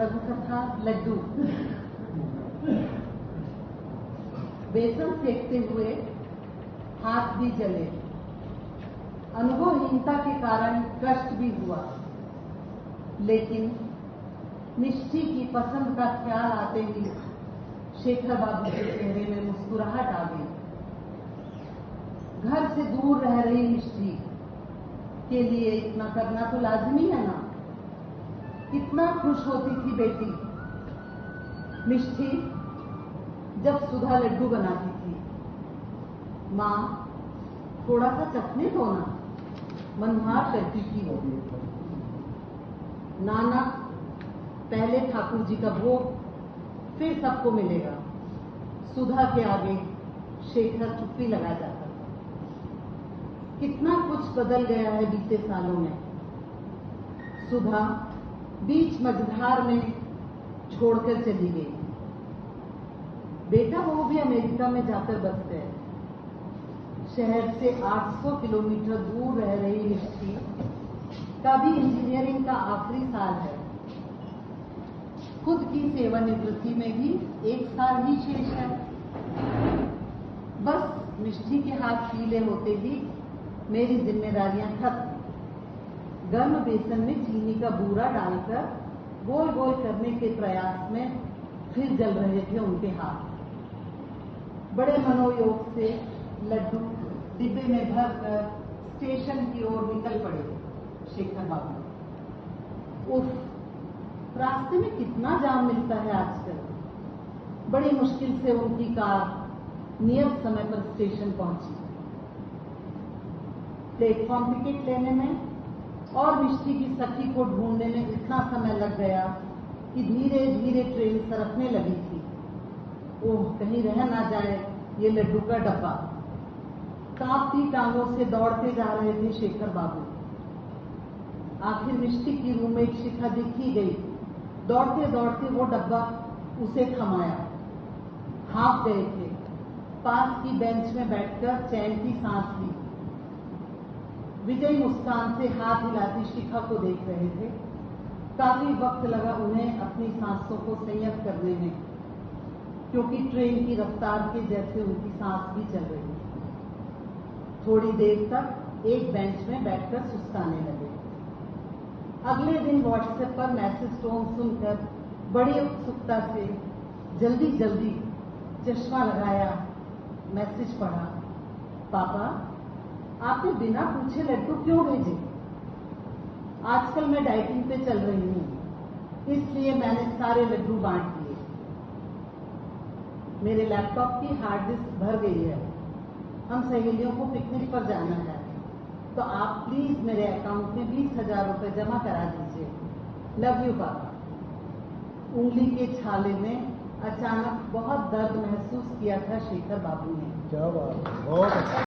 लघु कथा लड्डू। बेसन सेकते हुए हाथ भी जले, अनुभवहीनता के कारण कष्ट भी हुआ, लेकिन मिष्टी की पसंद का ख्याल आते ही शेखर बाबू के चेहरे में मुस्कुराहट आ गई। घर से दूर रह रही मिष्टी के लिए इतना करना तो लाजमी है ना। कितना खुश होती थी बेटी मिष्टी जब सुधा लड्डू बनाती थी। माँ थोड़ा सा चखने दो ना, मनहार करती थी वो। नाना पहले ठाकुर जी का भोग, फिर सबको मिलेगा। सुधा के आगे शेखर चुप्पी लगा जाता था। कितना कुछ बदल गया है बीते सालों में। सुधा बीच मझधार में छोड़कर चली गई। बेटा वो भी अमेरिका में जाकर बस गए। शहर से 800 किलोमीटर दूर रह रही मिष्टी का भी इंजीनियरिंग का आखिरी साल है। खुद की सेवानिवृत्ति में भी 1 साल ही शेष है। बस मिष्टी के हाथ पीले होते ही मेरी जिम्मेदारियां खत्म। गर्म बेसन में चीनी का बूरा डालकर गोल गोल करने के प्रयास में फिर जल रहे थे उनके हाथ। बड़े मनोयोग से लड्डू डिब्बे में भरकर स्टेशन की ओर निकल पड़े शेखर बाबू। उफ, रास्ते में कितना जाम मिलता है आजकल। बड़ी मुश्किल से उनकी कार नियत समय पर स्टेशन पहुंची। प्लेटफॉर्म टिकट लेने में और मिष्टी की सखी को ढूंढने में इतना समय लग गया कि धीरे धीरे ट्रेन सरकने लगी थी। ओह, कहीं रह ना जाए ये लड्डू का डब्बा। कांपती टांगों से दौड़ते जा रहे थे शेखर बाबू। आखिर मिष्टी की रूममेट शिखा दिख ही गई। दौड़ते दौड़ते वो डब्बा उसे थमाया। हाँफ गए थे। पास की बेंच में बैठकर चैन की सांस ली। विजयी मुस्कान से हाथ हिलाती शिखा को देख रहे थे। काफी वक्त लगा उन्हें अपनी सांसों को संयत करने में, क्योंकि ट्रेन की रफ्तार के जैसे उनकी सांस भी चल रही थी। थोड़ी देर तक एक बेंच में बैठकर सुस्ताने लगे। अगले दिन व्हाट्सएप पर मैसेज टोन सुनकर बड़ी उत्सुकता से जल्दी जल्दी चश्मा लगाया, मैसेज पढ़ा। पापा, आपने बिना पूछे लड्डू क्यों भेजे? आजकल मैं डाइटिंग पे चल रही हूँ, इसलिए मैंने सारे लड्डू बांट दिए। मेरे लैपटॉप की हार्ड डिस्क भर गई है। हम सहेलियों को पिकनिक पर जाना है, तो आप प्लीज मेरे अकाउंट में 20,000 रुपए जमा करा दीजिए। लव यू पापा। उंगली के छाले में अचानक बहुत दर्द महसूस किया था शेखर बाबू ने। क्या बात है, बहुत अच्छा।